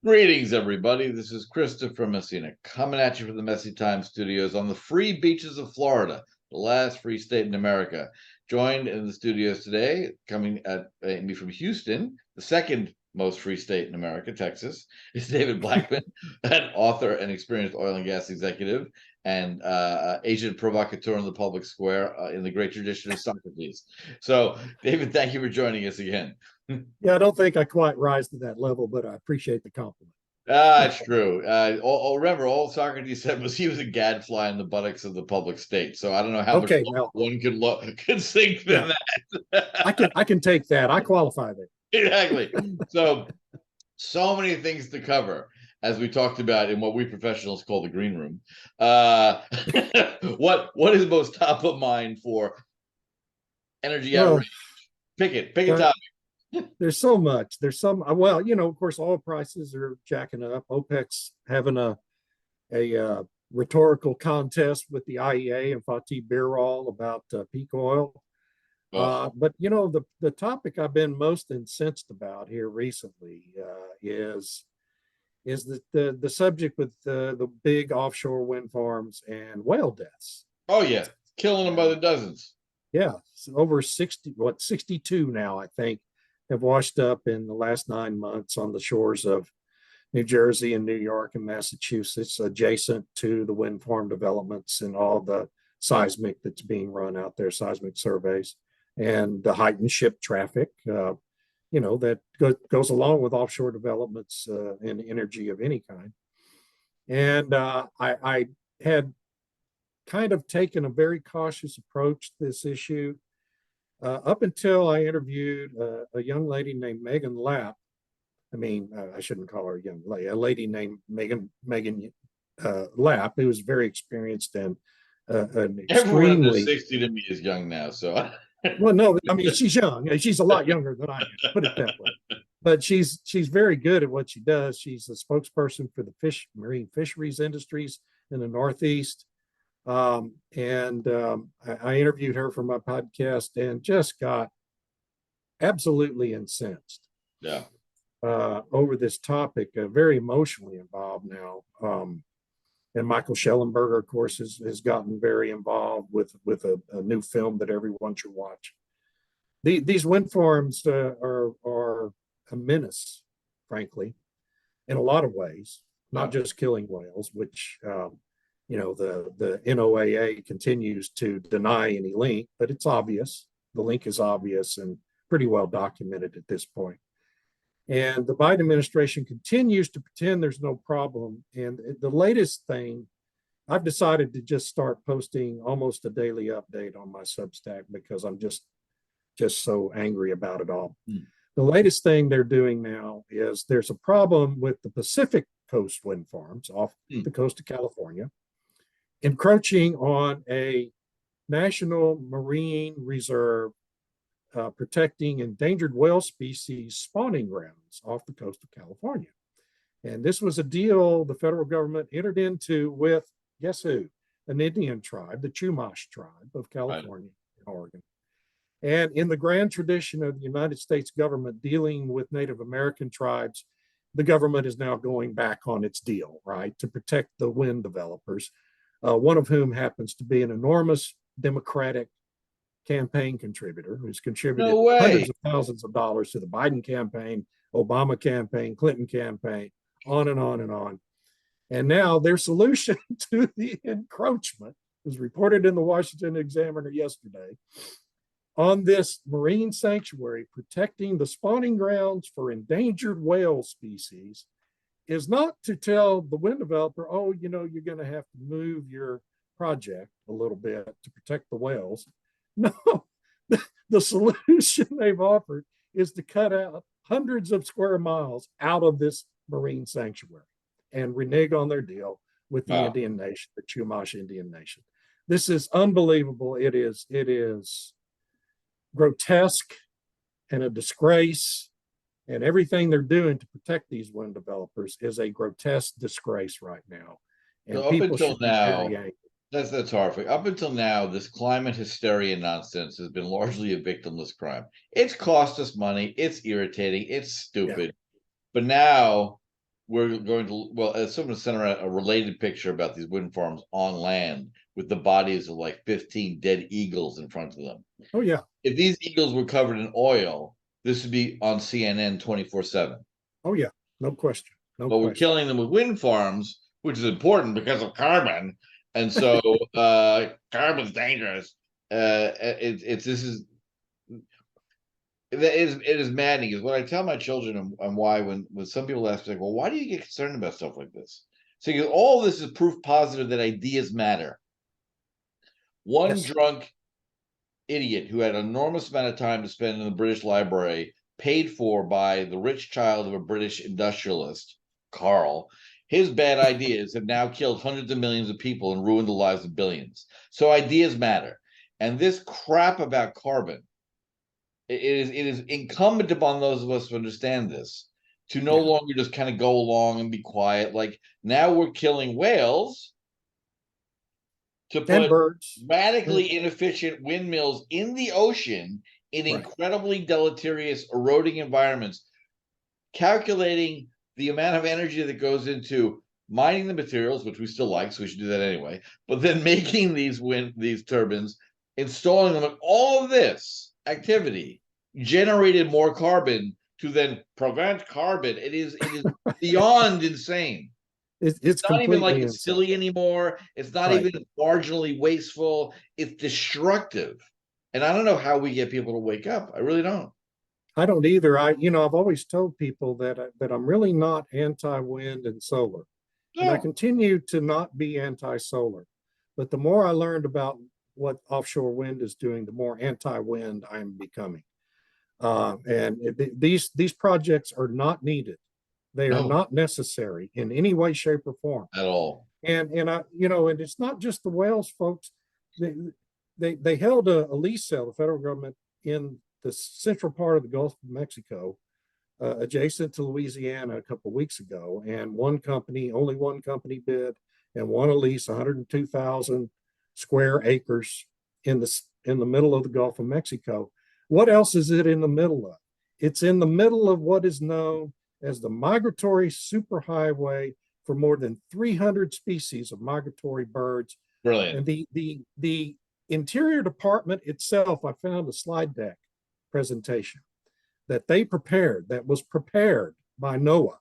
Greetings, everybody. This is Christopher Messina coming at you from the Messy Time Studios on the free beaches of Florida, the last free state in America. Joined in the studios today, coming at me from Houston, the second most free state in America, Texas, is David Blackmon, an author and experienced oil and gas executive and agent provocateur in the public square in the great tradition of Socrates. So, David, thank you for joining us again. Yeah, I don't think I quite rise to that level, but I appreciate the compliment. It's true. Remember, all Socrates said was he was a gadfly in the buttocks of the public state. So I don't know how much one could sink than that. I can take that. I qualify there. Exactly. So many things to cover, as we talked about in what we professionals call the green room. What is most top of mind for energy outrage? Pick a topic. There's so much. There's some. Well, of course, oil prices are jacking up. OPEC's having a rhetorical contest with the IEA and Fatih Birol about peak oil. But the topic I've been most incensed about here recently is the subject with the big offshore wind farms and whale deaths. Oh yeah, killing them by the dozens. Yeah, over 62 now, I think, have washed up in the last 9 months on the shores of New Jersey and New York and Massachusetts, adjacent to the wind farm developments and all the seismic that's being run out there, seismic surveys, and the heightened ship traffic, that goes along with offshore developments in energy of any kind. And I had kind of taken a very cautious approach to this issue up until I interviewed a young lady named Megan Lapp. I shouldn't call her a young lady. A lady named Megan Lapp, who was very experienced and an extremely. Everyone under 60 to me is young now, so. Well, no, she's young. She's a lot younger than I am. Put it that way. But she's very good at what she does. She's a spokesperson for the marine fisheries industries in the Northeast. I interviewed her for my podcast and just got absolutely incensed over this topic, very emotionally involved now. And Michael Schellenberger, of course, has gotten very involved with a new film that everyone should watch. These wind farms are a menace, frankly, in a lot of ways, not just killing whales, which the NOAA continues to deny any link, but it's obvious. The link is obvious and pretty well documented at this point. And the Biden administration continues to pretend there's no problem. And the latest thing, I've decided to just start posting almost a daily update on my Substack because I'm just so angry about it all. The latest thing they're doing now is there's a problem with the Pacific Coast wind farms off the coast of California, encroaching on a national marine reserve protecting endangered whale species spawning grounds off the coast of California. And this was a deal the federal government entered into with, guess who? An Indian tribe, the Chumash tribe of California and Oregon. And in the grand tradition of the United States government dealing with Native American tribes, the government is now going back on its deal, right, to protect the wind developers, one of whom happens to be an enormous Democratic campaign contributor who's contributed hundreds of thousands of dollars to the Biden campaign, Obama campaign, Clinton campaign, on and on and on. And now their solution to the encroachment was reported in the Washington Examiner yesterday on this marine sanctuary protecting the spawning grounds for endangered whale species is not to tell the wind developer, you're going to have to move your project a little bit to protect the whales. No, the solution they've offered is to cut out hundreds of square miles out of this marine sanctuary and renege on their deal with the Indian nation, the Chumash Indian nation. This is unbelievable. It is grotesque and a disgrace, and everything they're doing to protect these wind developers is a grotesque disgrace right now. And so people should be very angry. That's horrific. Up until now, this climate hysteria nonsense has been largely a victimless crime. It's cost us money. It's irritating. It's stupid. But now we're going to, well, someone sent around a related picture about these wind farms on land with the bodies of like 15 dead eagles in front of them. Oh, yeah. If these eagles were covered in oil, this would be on CNN 24/7. Oh, yeah. No question. No But question. we're killing them with wind farms, which is important because of carbon. And so carbon's dangerous. It is maddening. Is what I tell my children, and why when some people ask me, like, well, why do you get concerned about stuff like this? So all this is proof positive that ideas matter. One drunk idiot who had an enormous amount of time to spend in the British Library, paid for by the rich child of a British industrialist, Carl, his bad ideas have now killed hundreds of millions of people and ruined the lives of billions. So ideas matter. And this crap about carbon, it is incumbent upon those of us who understand this to no longer just kind of go along and be quiet. Like, now we're killing whales to put radically inefficient windmills in the ocean in incredibly deleterious, eroding environments, calculating the amount of energy that goes into mining the materials, which we still like, so we should do that anyway, but then making these turbines, installing them, and all of this activity generated more carbon to then prevent carbon. It is beyond insane. It's not even like it's silly anymore. It's not even marginally wasteful. It's destructive. And I don't know how we get people to wake up. I really don't. I don't either. I've always told people that I'm really not anti-wind and solar. Yeah. And I continue to not be anti-solar. But the more I learned about what offshore wind is doing, the more anti-wind I'm becoming. These projects are not needed. They are not necessary in any way, shape, or form at all. And and it's not just the whales, folks. They held a lease sale, the federal government, in the central part of the Gulf of Mexico, adjacent to Louisiana, a couple of weeks ago. And only one company bid and won a lease, 102,000 square acres in the middle of the Gulf of Mexico. What else is it in the middle of? It's in the middle of what is known as the migratory superhighway for more than 300 species of migratory birds. Brilliant. And the Interior Department itself, I found a slide deck presentation that was prepared by NOAA.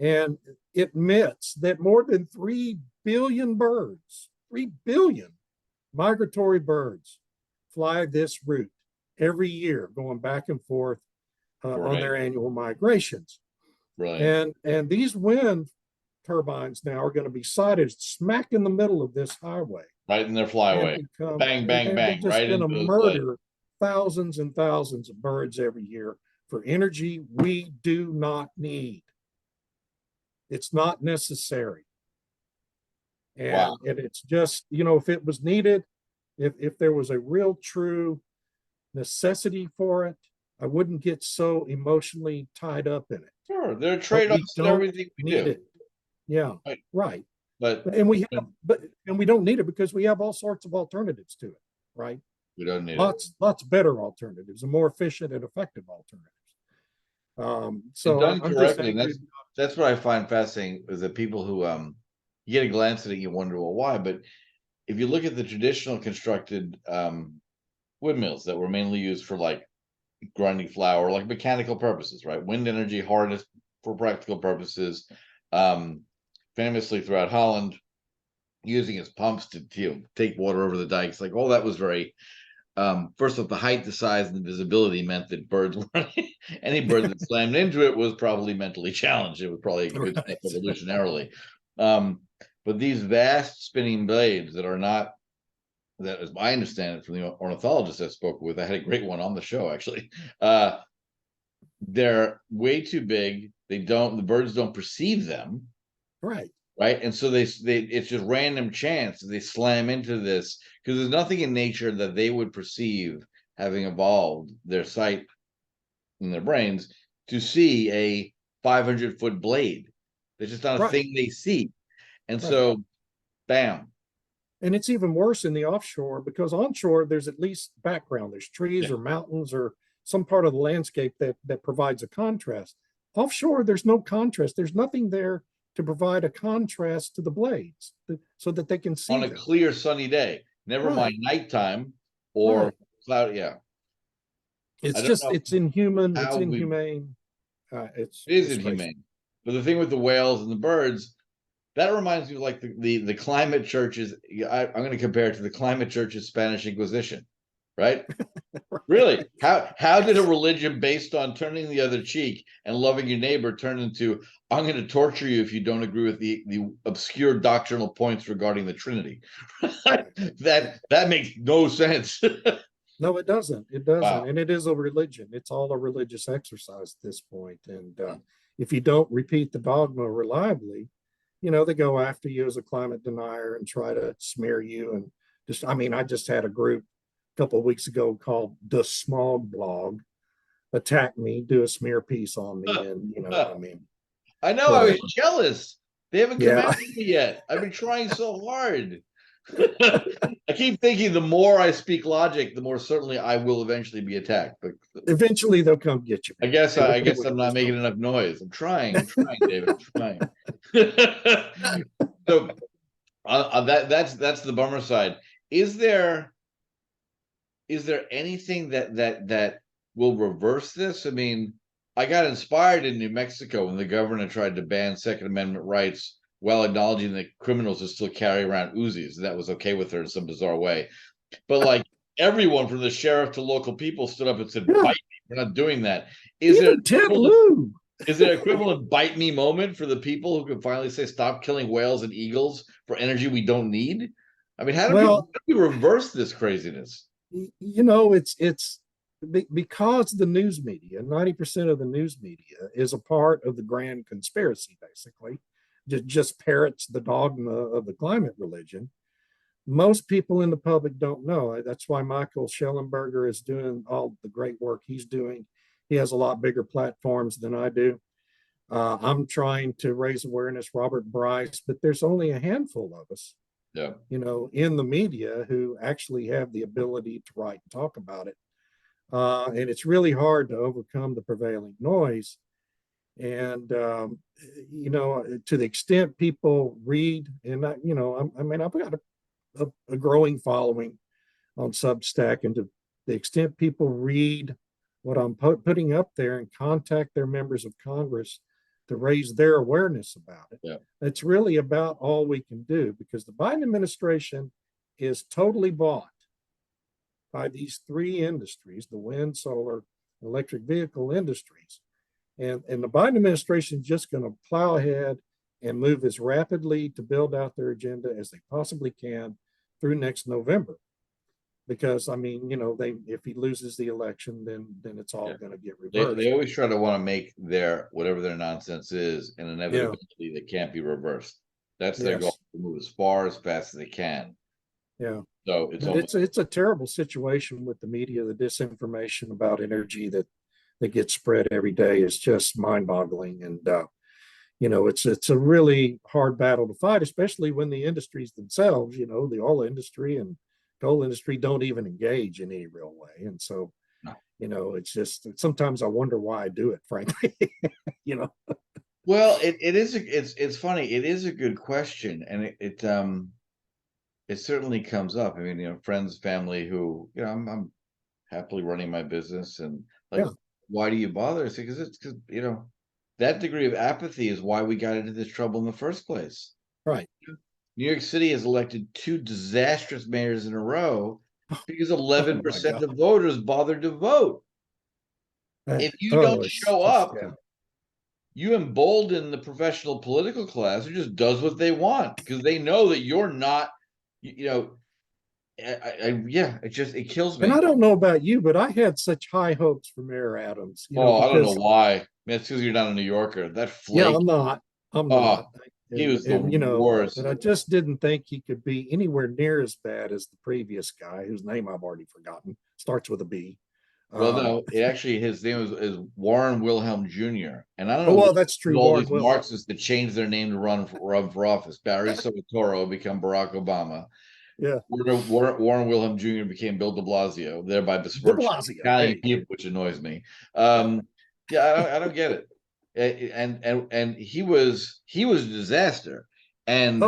And it admits that more than 3 billion birds, 3 billion migratory birds fly this route every year, going back and forth on their annual migrations. And these wind turbines now are going to be sited smack in the middle of this highway. Right in their flyway. Bang, bang, bang. They're just going to murder thousands and thousands of birds every year for energy we do not need. It's not necessary. And it's just, if it was needed, if there was a real true necessity for it, I wouldn't get so emotionally tied up in it. Sure, there are trade-offs in everything we do. It. Yeah, right. But we don't need it because we have all sorts of alternatives to it, right? We don't need lots better alternatives and more efficient and effective alternatives. So done correctly, that's what I find fascinating, is that people who you get a glance at it, you wonder, well, why? But if you look at the traditional constructed windmills that were mainly used for like grinding flour, like mechanical purposes, right? Wind energy harnessed for practical purposes, famously throughout Holland, using its pumps to take water over the dikes. Like, all that was very, first off, the height, the size, and the visibility meant that birds were any bird that slammed into it was probably mentally challenged. It was probably a good thing evolutionarily. But these vast spinning blades that are not, that as I understand it from the ornithologist I spoke with, I had a great one on the show actually. They're way too big. The birds don't perceive them. Right. And so it's just random chance that they slam into this, because there's nothing in nature that they would perceive, having evolved their sight in their brains, to see a 500-foot blade. There's just not a thing they see. And so, bam. And it's even worse in the offshore, because onshore, there's at least background. There's trees or mountains or some part of the landscape that provides a contrast. offshore, there's no contrast. There's nothing there to provide a contrast to the blades so that they can see on a them. clear sunny day. Never mind nighttime or cloud. Yeah. It's just, it's inhuman. It's it inhumane. is inhumane. But the thing with the whales and the birds, that reminds me of like the climate churches. I'm going to compare it to the climate church's Spanish Inquisition, right? Really? How did a religion based on turning the other cheek and loving your neighbor turn into, I'm going to torture you if you don't agree with the obscure doctrinal points regarding the Trinity? that makes no sense. No, it doesn't. It doesn't. Wow. And it is a religion. It's all a religious exercise at this point. And if you don't repeat the dogma reliably, they go after you as a climate denier and try to smear you. And just, I just had a group a couple of weeks ago called the Smog Blog attack me, do a smear piece on me. And I know, I was jealous. They haven't come after me yet. I've been trying so hard. I keep thinking the more I speak logic, the more certainly I will eventually be attacked. But eventually they'll come get you. I guess I'm not making enough noise. I'm trying, David. I'm trying. So that's the bummer side. Is there anything that will reverse this? I mean, I got inspired in New Mexico when the governor tried to ban Second Amendment rights while acknowledging that criminals would still carry around Uzis. That was okay with her in some bizarre way. But like everyone from the sheriff to local people stood up and said, bite me. We're not doing that. Is there an equivalent bite me moment for the people who can finally say, stop killing whales and eagles for energy we don't need? I mean, how do we reverse this craziness? It's because the news media, 90% of the news media is a part of the grand conspiracy, basically. Just parrots the dogma of the climate religion. Most people in the public don't know. That's why Michael Schellenberger is doing all the great work he's doing. He has a lot bigger platforms than I do. I'm trying to raise awareness, Robert Bryce, but there's only a handful of us, in the media who actually have the ability to write and talk about it. And it's really hard to overcome the prevailing noise. And, to the extent people read, and I've got a growing following on Substack, and to the extent people read what I'm putting up there and contact their members of Congress to raise their awareness about it. It's really about all we can do, because the Biden administration is totally bought by these three industries, the wind, solar, electric vehicle industries. And the Biden administration is just going to plow ahead and move as rapidly to build out their agenda as they possibly can through next November. Because if he loses the election, then it's all going to get reversed. They always try to want to make whatever their nonsense is an inevitability that can't be reversed. That's their goal, to move as fast as they can. Yeah. So it's a terrible situation with the media. The disinformation about energy that gets spread every day is just mind-boggling. And it's a really hard battle to fight, especially when the industries themselves, the oil industry and coal industry, don't even engage in any real way. And so, it's just, sometimes I wonder why I do it, frankly. Well, it's funny. It is a good question, and it certainly comes up. I mean, friends, family who, I'm happily running my business, and why do you bother? Because that degree of apathy is why we got into this trouble in the first place. Right. New York City has elected 2 disastrous mayors in a row because 11% of voters bothered to vote. If you don't show up, you embolden the professional political class who just does what they want, because they know that you're not, it kills me. And I don't know about you, but I had such high hopes for Mayor Adams. I don't know why. It's because you're not a New Yorker. That flake. Yeah, I'm not. He was the worst. But I just didn't think he could be anywhere near as bad as the previous guy, whose name I've already forgotten. Starts with a B. Well, no, his name is Warren Wilhelm Jr. And I don't know. Well, that's true. All these Marxists that changed their name to run for office. Barry Soetoro became Barack Obama. Yeah. Warren Wilhelm Jr. became Bill de Blasio, thereby besmirching Italian people, which annoys me. I don't get it. and he was a disaster. And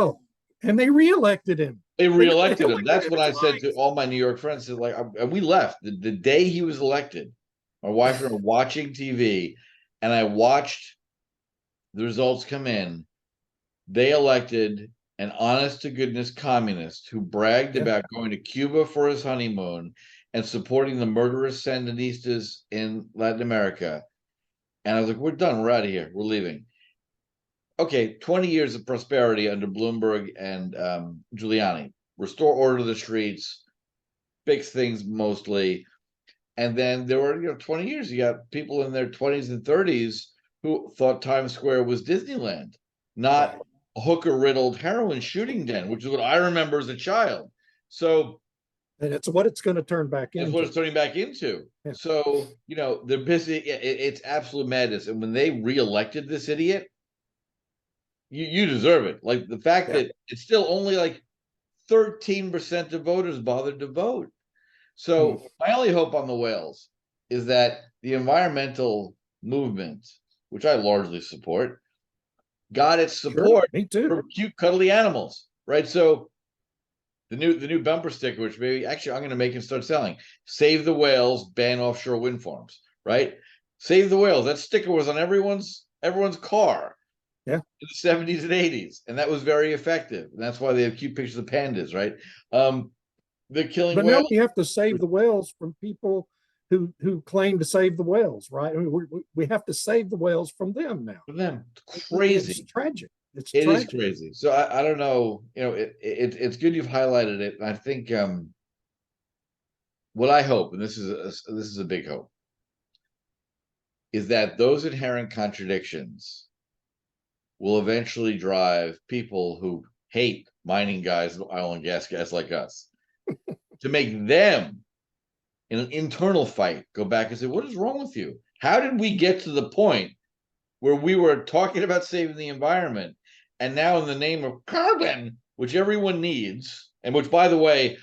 and they reelected him. They reelected him. That's what I said to all my New York friends. Like, and we left the day he was elected. My wife and I were watching TV, and I watched the results come in. They elected an honest to goodness communist who bragged about going to Cuba for his honeymoon and supporting the murderous Sandinistas in Latin America. And I was like, we're done. We're out of here. We're leaving. Okay, 20 years of prosperity under Bloomberg and Giuliani. Restore order to the streets, fix things mostly. And then there were, 20 years, you got people in their 20s and 30s who thought Times Square was Disneyland, not a hooker-riddled heroin shooting den, which is what I remember as a child. So, and it's what it's going to turn back into. That's what it's turning back into. Yeah. So, they're busy. It's absolute madness. And when they reelected this idiot, you deserve it. Like the fact that it's still only like 13% of voters bothered to vote. So my only hope on the whales is that the environmental movement, which I largely support, got its support from cute, cuddly animals, right? So the new bumper sticker, which maybe actually I'm going to make and start selling: "Save the whales, ban offshore wind farms." Right? Save the whales. That sticker was on everyone's car. In the 70s and 80s, and that was very effective. And that's why they have cute pictures of pandas, right? They're killing but whales. Now we have to save the whales from people who claim to save the whales, right? I mean, we have to save the whales from them now. From them. It's crazy. It's tragic. It is crazy. So I don't know. It's good you've highlighted it. And I think what I hope, and this is a big hope, is that those inherent contradictions will eventually drive people who hate mining guys, oil and gas guys like us, to make them, in an internal fight, go back and say, what is wrong with you? How did we get to the point where we were talking about saving the environment, and now in the name of carbon, which everyone needs, and which, by the way,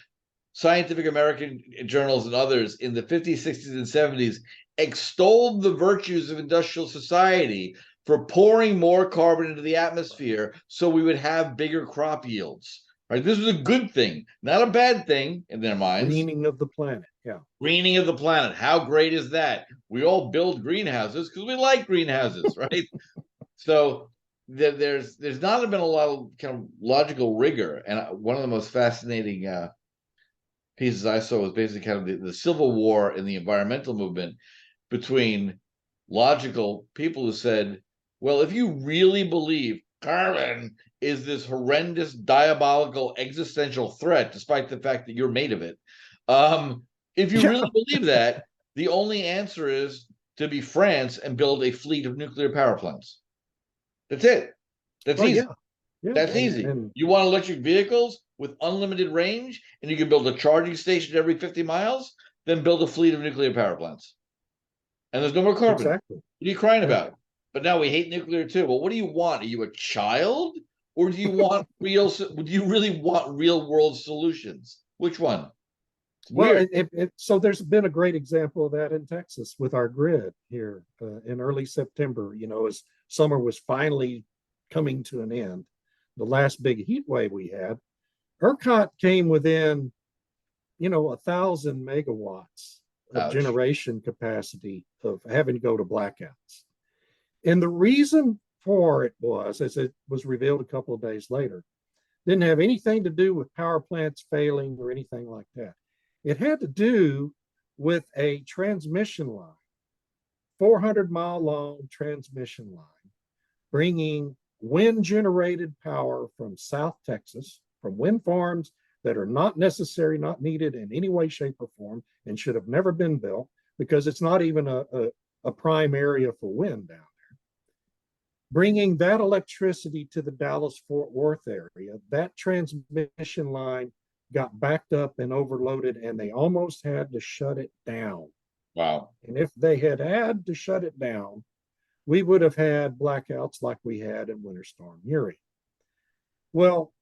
Scientific American journals and others in the 50s, 60s, and 70s extolled the virtues of industrial society for pouring more carbon into the atmosphere so we would have bigger crop yields. Right? This was a good thing, not a bad thing in their minds. Greening of the planet. Yeah. Greening of the planet. How great is that? We all build greenhouses because we like greenhouses, right? So there's not been a lot of kind of logical rigor. And one of the most fascinating pieces I saw was basically kind of the civil war in the environmental movement between logical people who said, well, if you really believe carbon is this horrendous, diabolical, existential threat, despite the fact that you're made of it, if you really believe that, the only answer is to be France and build a fleet of nuclear power plants. That's it. That's easy. That's easy. You want electric vehicles with unlimited range, and you can build a charging station every 50 miles, then build a fleet of nuclear power plants. And there's no more carbon. Exactly. What are you crying about? But now we hate nuclear too. Well, what do you want? Are you a child, or do you want real? Do you really want real world solutions? Which one? Well, so there's been a great example of that in Texas with our grid here in early September. As summer was finally coming to an end, the last big heat wave we had, ERCOT came within, 1,000 megawatts of generation capacity of having to go to blackouts. And the reason for it was, as it was revealed a couple of days later, didn't have anything to do with power plants failing or anything like that. It had to do with a transmission line, 400-mile long transmission line, bringing wind-generated power from South Texas, from wind farms that are not necessary, not needed in any way, shape, or form, and should have never been built because it's not even a prime area for wind down there. Bringing that electricity to the Dallas-Fort Worth area, that transmission line got backed up and overloaded, and they almost had to shut it down. Wow. And if they had to shut it down, we would have had blackouts like we had in Winter Storm Uri. Well,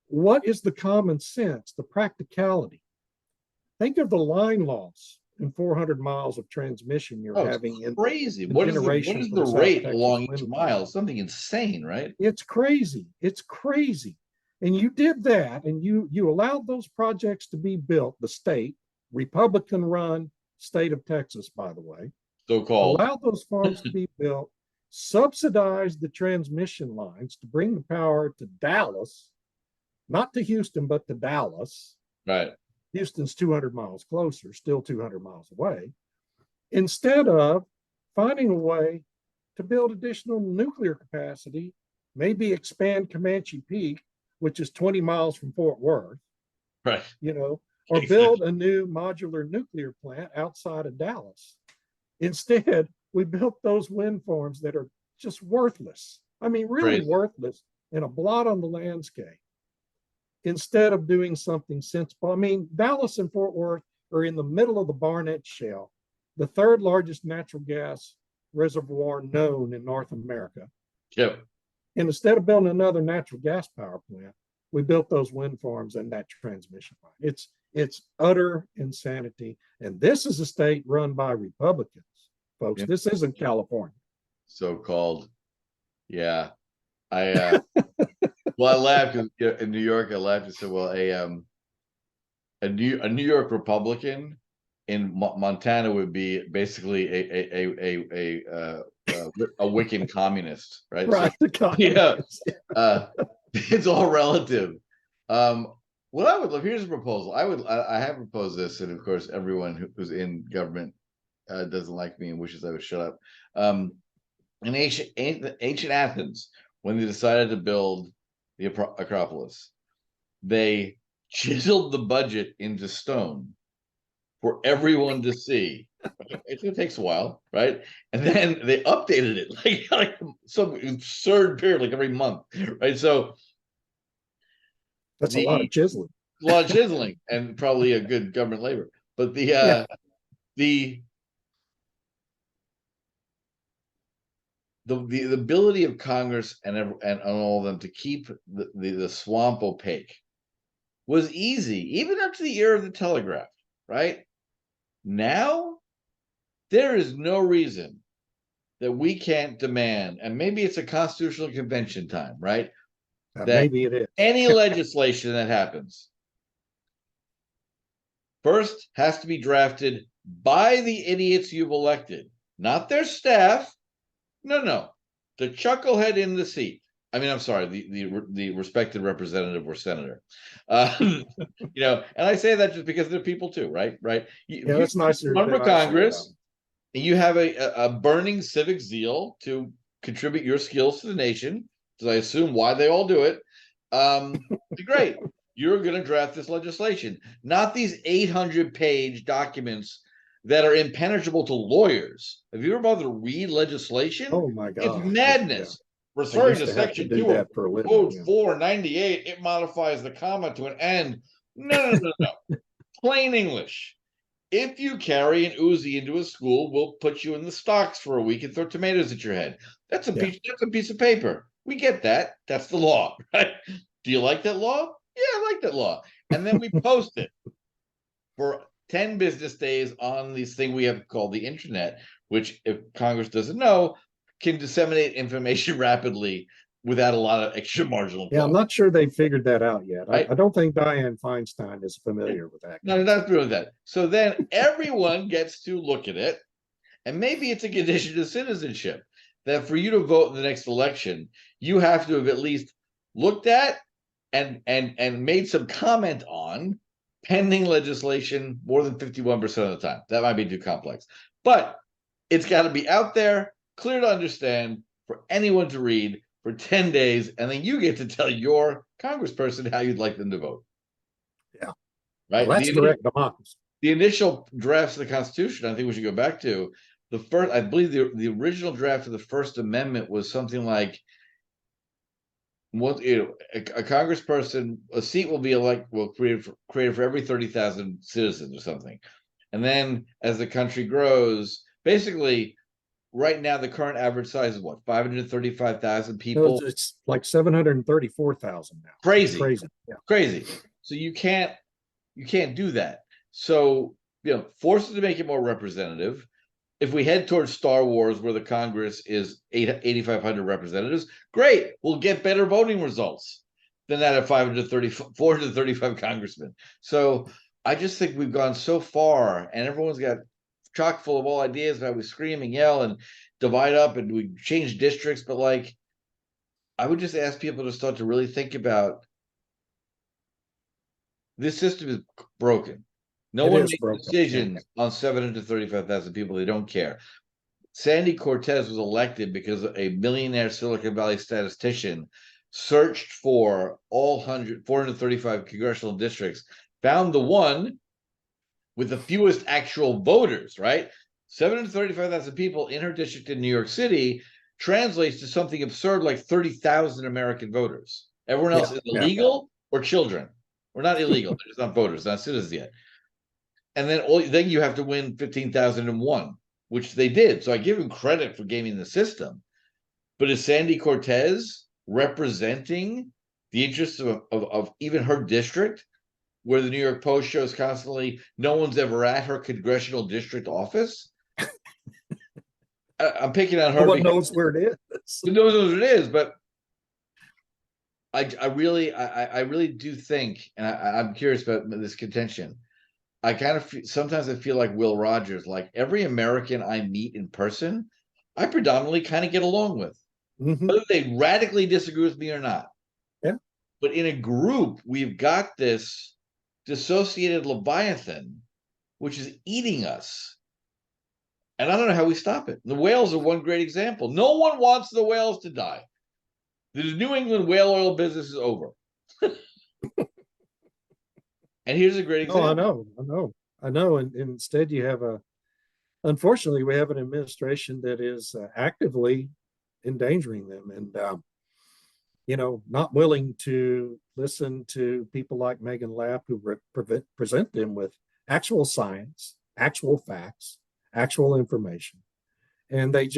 what is the common sense, the practicality? Think of the line loss and 400 miles of transmission you're having in crazy. the What is generation the for South rate Texas along each wind mile? farm. Something insane, right? It's crazy. It's crazy. And you did that, and you allowed those projects to be built. The state, Republican-run state of Texas, by the way, so-called, allowed those farms to be built, subsidized the transmission lines to bring the power to Dallas, not to Houston, but to Dallas. right? Houston's 200 miles closer, still 200 miles away, instead of finding a way to build additional nuclear capacity, maybe expand Comanche Peak, which is 20 miles from Fort Worth, Right. Or build a new modular nuclear plant outside of Dallas. Instead, we built those wind farms that are just worthless. I mean, really worthless, and a blot on the landscape, instead of doing something sensible. I mean, Dallas and Fort Worth are in the middle of the Barnett Shale, the third largest natural gas reservoir known in North America. Yep. And instead of building another natural gas power plant, we built those wind farms and that transmission line. It's utter insanity. And this is a state run by Republicans, folks. Yep. This isn't California. So-called. Yeah. I well, I laughed in New York. I laughed and said, "Well, a New York Republican in Montana would be basically a Wiccan communist, right?" Right. So, it's all relative. What I would love, here's a proposal. I have proposed this, and of course, everyone who's in government doesn't like me and wishes I would shut up. In ancient Athens, when they decided to build the Acropolis, they chiseled the budget into stone for everyone to see. It takes a while, right? And then they updated it like some absurd period, like every month, right? So that's a lot of chiseling. A lot of chiseling, and probably a good government labor. But the ability of Congress and all of them to keep the swamp opaque was easy, even up to the era of the telegraph, right? Now, there is no reason that we can't demand, and maybe it's a constitutional convention time, right? That maybe it is. Any legislation that happens first has to be drafted by the idiots you've elected, not their staff. No, the chucklehead in the seat. I mean, I'm sorry, the respected representative or senator. And I say that just because they're people too, right? Yeah, that's nice. Run for Congress, and you have a burning civic zeal to contribute your skills to the nation, because I assume why they all do it. Great. You're going to draft this legislation, not these 800-page documents that are impenetrable to lawyers. Have you ever bothered to read legislation? Oh my God. It's madness. Yeah. Referring to section 2 of Code 498, it modifies the comma to an end. No. Plain English. If you carry an Uzi into a school, we'll put you in the stocks for a week and throw tomatoes at your head. That's a piece of paper. We get that. That's the law, right? Do you like that law? Yeah, I like that law. And then we post it for 10 business days on this thing we have called the internet, which, if Congress doesn't know, can disseminate information rapidly without a lot of extra marginal cost. Yeah, I'm not sure they figured that out yet. Right? I don't think Dianne Feinstein is familiar with that. No, not familiar with that. So then everyone gets to look at it, and maybe it's a condition of citizenship that for you to vote in the next election, you have to have at least looked at and made some comment on pending legislation more than 51% of the time. That might be too complex, but it's got to be out there, clear to understand, for anyone to read for 10 days, and then you get to tell your congressperson how you'd like them to vote. Yeah. Right? Well, that's direct democracy. The initial drafts of the Constitution, I think we should go back to the first. I believe the original draft of the First Amendment was something like, a congressperson, a seat will be created for every 30,000 citizens or something. And then as the country grows, basically right now the current average size is what, 535,000 people? No, it's like 734,000 now. Crazy. Yeah. Crazy. So you can't do that. So force it to make it more representative. If we head towards Star Wars, where the Congress is 8,500 representatives, great. We'll get better voting results than that of 435 congressmen. So I just think we've gone so far, and everyone's got chock full of all ideas about we scream and yell and divide up, and we change districts. But like, I would just ask people to start to really think about this system is broken. No one makes decisions on 735,000 people. They don't care. Sandy Cortez was elected because a millionaire Silicon Valley statistician searched for all 435 congressional districts, found the one with the fewest actual voters, right? 735,000 people in her district in New York City translates to something absurd like 30,000 American voters. Everyone else is illegal or children. Or not illegal. They're just not voters, not citizens yet. And then you have to win 15,001, which they did. So I give him credit for gaming the system. But is Sandy Cortez representing the interests of even her district, where the New York Post shows constantly no one's ever at her congressional district office? I'm picking on her. No one knows where it is. Who knows what it is, but I really do think, and I'm curious about this contention. I kind of sometimes I feel like Will Rogers. Like every American I meet in person, I predominantly kind of get along with, whether they radically disagree with me or not. Yeah. But in a group, we've got this dissociated Leviathan, which is eating us. And I don't know how we stop it. The whales are one great example. No one wants the whales to die. The New England whale oil business is over. And here's a great example. I know. And instead you have unfortunately, we have an administration that is actively endangering them and, not willing to listen to people like Megan Lapp, who present them with actual science, actual facts, actual information. And they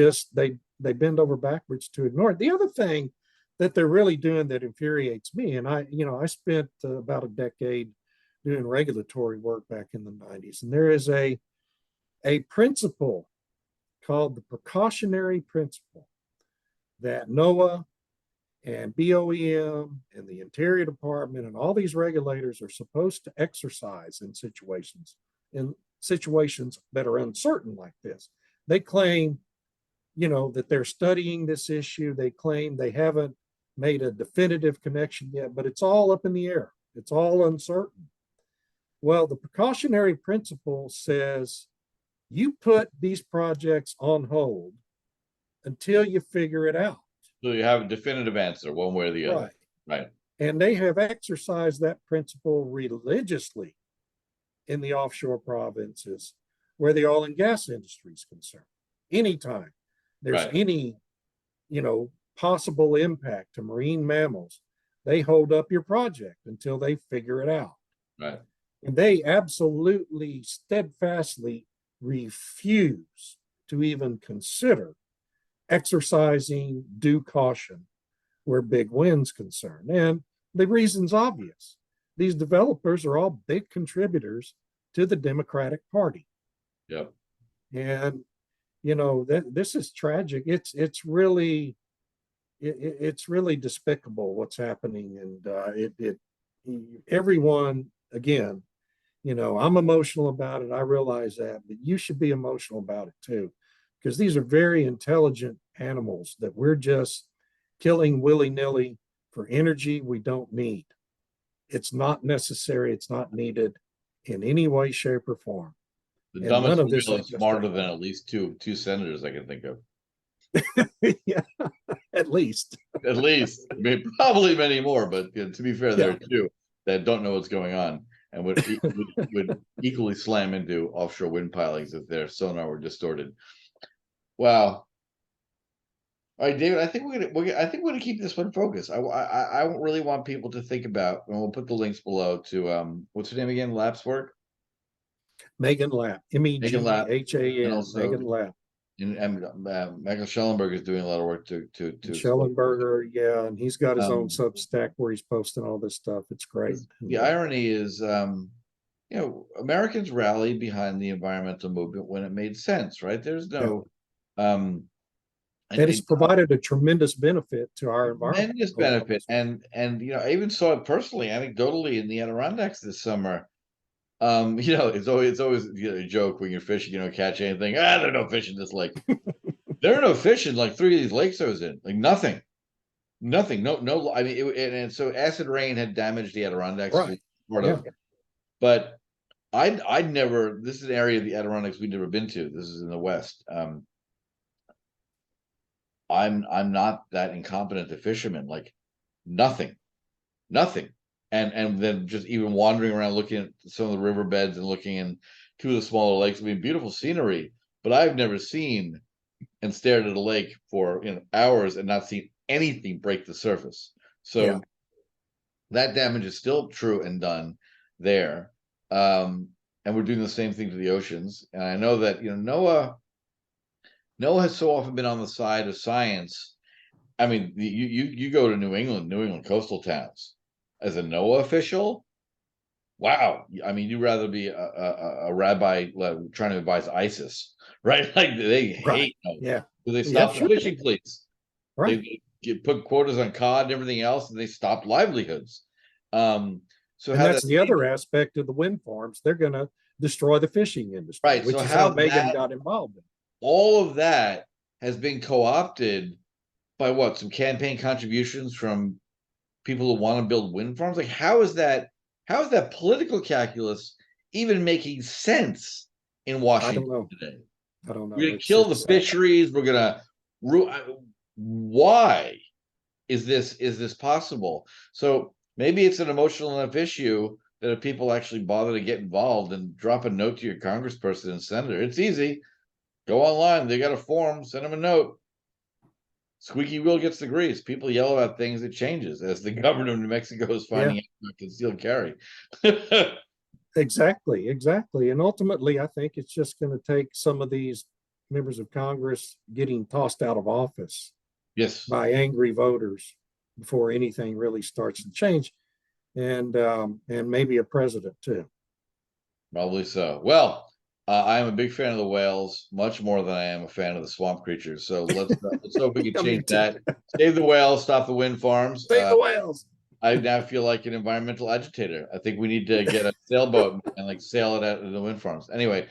bend over backwards to ignore it. The other thing that they're really doing that infuriates me, and I spent about a decade doing regulatory work back in the 90s, and there is a principle called the Precautionary Principle that NOAA and BOEM and the Interior Department and all these regulators are supposed to exercise in situations that are uncertain like this. They claim, that they're studying this issue. They claim they haven't made a definitive connection yet, but it's all up in the air. It's all uncertain. Well, the Precautionary Principle says you put these projects on hold until you figure it out. So you have a definitive answer one way or the other. Right. And they have exercised that principle religiously in the offshore provinces where the oil and gas industry is concerned. Anytime there's any, possible impact to marine mammals, they hold up your project until they figure it out. Right. And they absolutely, steadfastly refuse to even consider exercising due caution where big wind's concerned. And the reason's obvious. These developers are all big contributors to the Democratic Party. Yep. And, this is tragic. It's really despicable what's happening. And everyone, again, I'm emotional about it. I realize that, but you should be emotional about it too, because these are very intelligent animals that we're just killing willy-nilly for energy we don't need. It's not necessary. It's not needed in any way, shape, or form. The dumbest whale is smarter than at least two senators I can think of. Yeah, at least. At least. I mean, probably many more, but to be fair, there are two that don't know what's going on and would equally slam into offshore wind pilings if their sonar were distorted. Wow. All right, David. I think we're gonna keep this one focused. I really want people to think about, and we'll put the links below to what's her name again? Lapp's work. Megan Lapp, MEGHAN. Megan Lapp. And Michael Schellenberger is doing a lot of work to Schellenberger, yeah, and he's got his own Substack where he's posting all this stuff. It's great. The irony is, Americans rallied behind the environmental movement when it made sense, right? There's no, and it's provided a tremendous benefit to our environment. Tremendous benefit, and I even saw it personally, anecdotally, in the Adirondacks this summer. It's always a joke when you're fishing, catch anything. There are no fish in this lake. There are no fish in like 3 of these lakes I was in. Like nothing. No. I mean, and so acid rain had damaged the Adirondacks, right? But I'd never. This is an area of the Adirondacks we'd never been to. This is in the West. I'm not that incompetent a fisherman. Like nothing. And then just even wandering around looking at some of the riverbeds and looking in two of the smaller lakes. I mean, beautiful scenery, but I've never seen and stared at a lake for hours and not seen anything break the surface. So that damage is still true and done there. And we're doing the same thing to the oceans. And I know that NOAA has so often been on the side of science. I mean, you go to New England coastal towns as a NOAA official. Wow. I mean, you'd rather be a rabbi trying to advise ISIS, right? Like they hate NOAA. Yeah. So they stopped the fishing fleets. Right. They put quotas on cod and everything else, and they stopped livelihoods. So that's the other aspect of the wind farms. They're going to destroy the fishing industry, right? Which so is how Megan got involved in. All of that has been co-opted by some campaign contributions from people who want to build wind farms. Like, how is that political calculus even making sense in Washington today? I don't know. We're going to kill the fisheries. We're going to why is this possible? So maybe it's an emotional enough issue that if people actually bother to get involved and drop a note to your congressperson and senator, it's easy. Go online. They got a form. Send them a note. Squeaky wheel gets the grease. People yell about things, it changes, as the governor of New Mexico is finding out about concealed carry. Exactly. And ultimately, I think it's just going to take some of these members of Congress getting tossed out of office by angry voters before anything really starts to change, and maybe a president too. Probably so. Well, I am a big fan of the whales, much more than I am a fan of the swamp creatures. So let's hope we can change that. Save the whales, stop the wind farms. Save the whales. I now feel like an environmental agitator. I think we need to get a sailboat and sail it out of the wind farms. Anyway,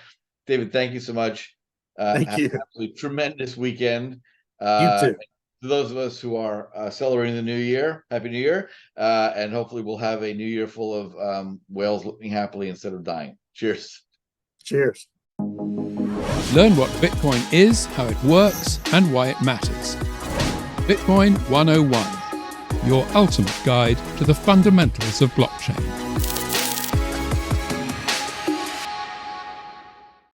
David, thank you so much. Thank you. Absolutely tremendous weekend. You too. To those of us who are celebrating the new year, Happy New Year. And hopefully we'll have a new year full of whales living happily instead of dying. Cheers. Cheers. Learn what Bitcoin is, how it works, and why it matters. Bitcoin 101, your ultimate guide to the fundamentals of blockchain.